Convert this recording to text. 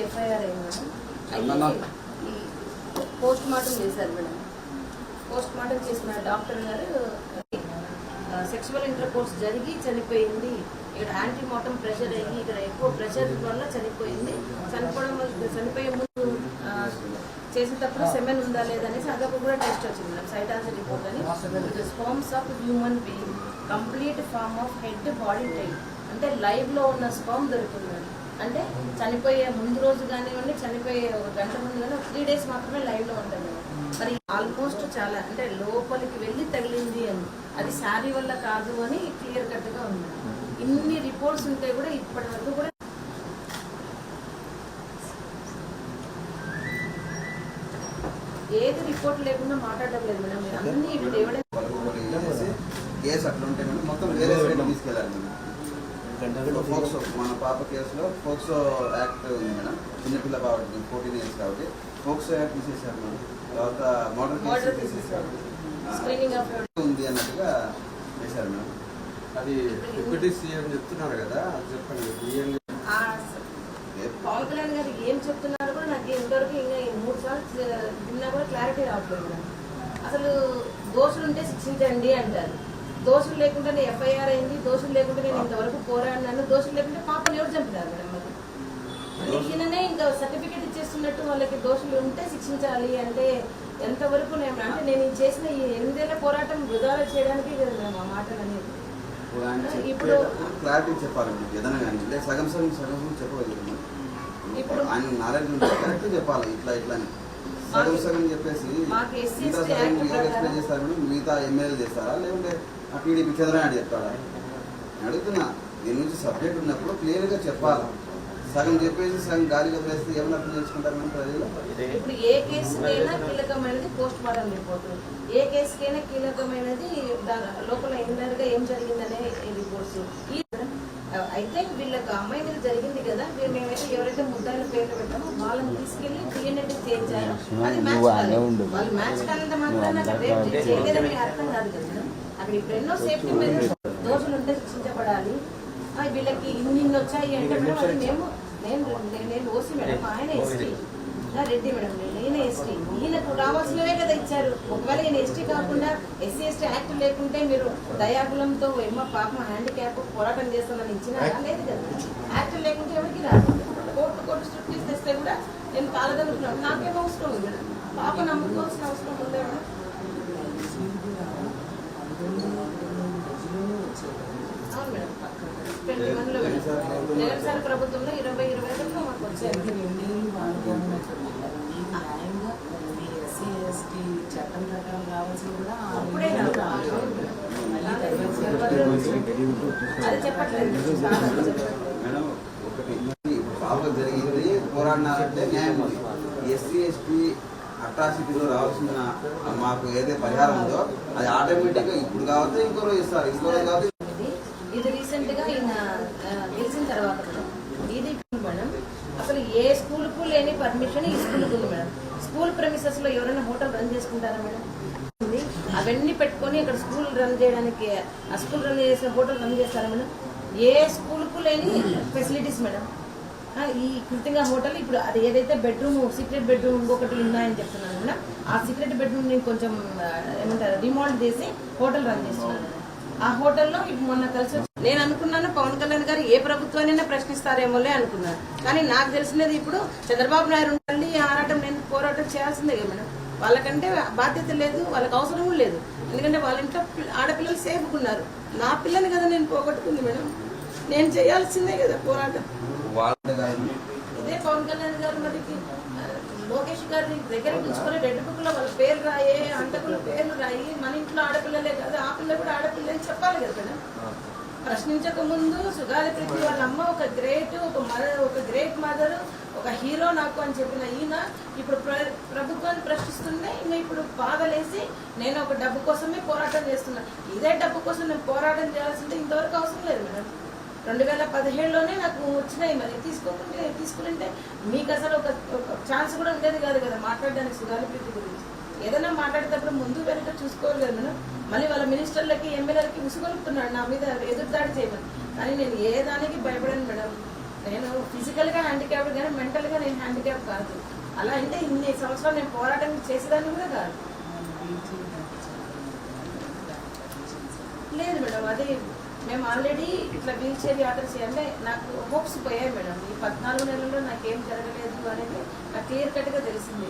FIR అయింది madam. Post mortem చేశారు madam. Post mortem చేసిన డాక్టర్ గారు సెక్షువల్ ఇంటర్ కోర్స్ జరిగి చనిపోయింది, ఇక్కడ యాంటీ మార్టం ప్రెషర్ అయ్యి ఇక్కడ ఎక్కువ ప్రెషర్ వల్ల చనిపోయింది, చనిపోయే ముందు చేసేటప్పుడు సెమెన్ ఉందా లేదనేసి అదొక కూడా టెస్ట్ వచ్చింది మేడం. సైటాలజీ రిపోర్ట్ అని sperms of human being complete form of head body tail అంటే లైవ్లో ఉన్న స్పర్మ్ దొరికింది. అంటే చనిపోయే ముందు రోజు కానివ్వండి, చనిపోయే ఒక గంట ముందు కానీ 3 days మాత్రమే లైవ్లో ఉంటుంది. మరి ఆల్మోస్ట్ చాలా అంటే లోపలికి వెళ్ళి తగిలింది అని, అది శారీ వల్ల కాదు అని క్లియర్ కట్గా ఉంది. ఇన్ని రిపోర్ట్స్ ఉంటే కూడా ఇప్పటి వరకు కూడా ఏది రిపోర్ట్ లేకుండా మాట్లాడడం లేదు మేడం. మీరు అన్ని ఇప్పుడు ఎవరైనా కేసు అట్లా ఉంటే మొత్తం వేరే సైడ్ తీసుకెళ్ళాలి మేడం. ఫోక్సో మన పాప కేసులో ఫోక్సో యాక్ట్ ఉంది మేడం. చిన్నపిల్ల కాబట్టి 14 years కాబట్టి ఫోక్సో యాక్ట్ తీసేసారు మేడం. తర్వాత మోటార్ కేసు తీసేసారు ఉంది అన్నట్టుగా చేశారు మేడం. అది డిప్యూటీ సీఎం చెప్తున్నారు కదా, అది చెప్పండి. పవన్ కళ్యాణ్ గారు ఏం చెప్తున్నారు కూడా నాకు ఇంతవరకు ఇంకా 3 సార్లు విన్నా కూడా క్లారిటీ రావట్లేదు మేడం. అసలు దోషులు ఉంటే శిక్షించండి అంటారు, దోషులు లేకుండానే ఎఫ్ఐఆర్ అయింది, దోషులు లేకుంటే నేను ఇంతవరకు పోరాడినాను, దోషులు లేకుంటే పాపను ఎవరు చంపినారు మేడం? మరి ఈయననే ఇంకా సర్టిఫికేట్ ఇచ్చేస్తున్నట్టు వాళ్ళకి దోషులు ఉంటే శిక్షించాలి అంటే ఎంతవరకు అంటే నేను చేసిన ఈ 8 ఏళ్ల పోరాటం వృధాగా చేయడానికి కదా మేము ఆ మాటలు అనేది. ఇప్పుడు క్లారిటీ చెప్పాలి ఏదైనా కానీ సగం చెప్పగలుగుతున్నాం. ఇప్పుడు ఆయన నాలెడ్జ్ ఉంటే కరెక్ట్ చెప్పాలి, ఇట్లా ఇట్లా అని సగం చెప్పేసి ఎక్స్ప్లెయిన్ చేస్తారు. మిగతా ఎమ్మెల్యేలు చేస్తారా లేకుంటే ఆ టీడీపీ చంద్రనాయుడు చెప్తాడా? అడుగుతున్నా. దీని నుంచి సబ్జెక్ట్ ఉన్నప్పుడు క్లియర్గా చెప్పాలి. సగం చెప్పేసి సగం గాలిగా వేస్తే ఏమైనా అర్థం చేసుకుంటారు మేము ప్రజలు. ఇప్పుడు ఏ కేసుకైనా కీలకమైనది పోస్ట్ మార్టం రిపోర్ట్, ఏ కేసుకైనా కీలకమైనది లోపల ఇన్నర్గా ఏం జరిగిందనే రిపోర్ట్స్. అయితే వీళ్ళకి అమ్మాయి మీద జరిగింది కదా, మేమైతే ఎవరైతే ముద్దాయిల పేర్లు పెట్టామో వాళ్ళని తీసుకెళ్లి DNA చేయించారు. అది మ్యాచ్ కాలేదు. వాళ్ళు మ్యాచ్ కాలంత మాత్రం చేయలేదని అర్థం కాదు కదా. అక్కడ ఇప్పుడు ఎన్నో సేఫ్టీ మీద దోషులు ఉంటే శిక్షించబడాలి. వీళ్ళకి ఇన్ని వచ్చాయి అంటే మేడం అది నేను ఓసీ మేడం, ఆయన ఎస్టీ రెడ్డి మేడం, నేను ఎస్టీ, ఈయనకు రావాల్సినవే కదా ఇచ్చారు. ఒకవేళ ఈయన ఎస్టీ కాకుండా SC ST యాక్ట్ లేకుంటే మీరు దయాగులంతో పాపం హ్యాండిక్యాప్ పోరాటం చేస్తామని ఇచ్చినా లేదు కదా. యాక్ట్ లేకుంటే ఎవరికి రాదు. కోర్టు స్ట్రిక్ట్ తెస్తే కూడా నేను కాలదనుకున్నాను. నాకేం అవసరం ఉంది మేడం, పాప నమ్ముకోవాల్సిన అవసరం ఉందే మేడం. అవును మేడం, 21లో జగన్ సార్ ప్రభుత్వంలో 2021లో మాకు వచ్చారు. చట్టం ప్రకారం రావాల్సి కూడా అది చెప్పట్లేదు మేడం. ఒకటి పాప జరిగింది, పోరాడినారంటే న్యాయం ఉంది. SC ST అట్రాసిటీలో రావాల్సిన మాకు ఏదైతే పరిహారం ఉందో అది ఆటోమేటిక్గా ఇప్పుడు కావచ్చు ఇంకో రోజు ఇస్తారు, ఇంకో రోజు కావచ్చు. ఇది రీసెంట్ గా ఈయన గెలిచిన తర్వాత ఇది మేడం అసలు ఏ స్కూల్ కు లేని పర్మిషన్ ఈ స్కూల్ ఉంది మేడం. స్కూల్ ప్రెమిసెస్ లో ఎవరైనా హోటల్ రన్ చేసుకుంటారా మేడం? అవన్నీ పెట్టుకొని ఇక్కడ స్కూల్ రన్ చేయడానికి ఆ స్కూల్ రన్ చేసిన హోటల్ రన్ చేస్తారా మేడం? ఏ స్కూల్ కు లేని ఫెసిలిటీస్ మేడం. ఈ కృతిగా హోటల్ ఇప్పుడు అది ఏదైతే బెడ్రూమ్ సీక్రెట్ బెడ్రూమ్ ఇంకొకటి ఉన్నాయని చెప్తున్నాను మేడం, ఆ సీక్రెట్ బెడ్రూమ్ నేను కొంచెం ఏమంటారు రిమోల్డ్ చేసి హోటల్ రన్ చేస్తున్నాను. ఆ హోటల్లో ఇప్పుడు మొన్న కలిసి నేను అనుకున్నాను పవన్ కళ్యాణ్ గారు ఏ ప్రభుత్వాన్ని ప్రశ్నిస్తారేమోలే అనుకున్నాను. కానీ నాకు తెలిసినది ఇప్పుడు చంద్రబాబు నాయుడు ఉండాలి ఆరాటం నేను పోరాటం చేయాల్సిందే కదా మేడం. వాళ్ళకంటే బాధ్యత లేదు, వాళ్ళకి అవసరం లేదు. ఎందుకంటే వాళ్ళ ఇంట్లో ఆడపిల్లలు సేఫ్గా ఉన్నారు. నా పిల్లని కదా నేను పోగొట్టుకుంది మేడం, నేను చేయాల్సిందే కదా పోరాటం. ఇదే పవన్ కళ్యాణ్ గారు మరి లోకేష్ గారి దగ్గర పిలుచుకొని రెడ్ బుక్ లో వాళ్ళ పేరు రాయే, అంతకుల పేర్లు రాయి, మన ఇంట్లో ఆడపిల్లలే కదా ఆ పిల్ల కూడా ఆడపిల్ల అని చెప్పాలి కదా మేడం. ప్రశ్నించక ముందు సుగాలి ప్రీతి వాళ్ళ అమ్మ ఒక గ్రేట్ మదర్, ఒక హీరో నాకు అని చెప్పిన ఈయన ఇప్పుడు ప్రభుత్వాన్ని ప్రశ్నిస్తుంటే ఇంకా ఇప్పుడు బాధలేసి నేను ఒక డబ్బు కోసమే పోరాటం చేస్తున్నా. ఇదే డబ్బు కోసం నేను పోరాటం చేయాల్సిందే ఇంతవరకు అవసరం లేదు మేడం. 2017లోనే నాకు వచ్చినాయి. మరి తీసుకుంటే మీకు అసలు ఒక ఛాన్స్ కూడా ఉండేది కాదు కదా మాట్లాడడానికి సుగాలి ప్రీతి గురించి. ఏదైనా మాట్లాడేటప్పుడు ముందు వెనక చూసుకోవాలి కదా మేడం. మళ్ళీ వాళ్ళ మినిస్టర్లకి ఎమ్మెల్యేలకి విసుగొలుపుతున్నాడు నా మీద ఎదురుదాడి చేయమని. కానీ నేను ఏ దానికి భయపడాను మేడం. నేను ఫిజికల్ గా హ్యాండిక్యాప్ కానీ మెంటల్ గా నేను హ్యాండిక్యాప్ కాదు. అలా అంటే ఇన్ని సంవత్సరాలు నేను పోరాటం చేసేదాన్ని కూడా కాదు. లేదు మేడం, అది మేము ఆల్రెడీ ఇట్లా వీల్ చైర్ యాత్ర చేయాలంటే నాకు హోప్స్ పోయాయి మేడం. ఈ 14 నెలల్లో నాకేం జరగలేదు అనేది నాకు క్లియర్ కట్ గా తెలిసింది.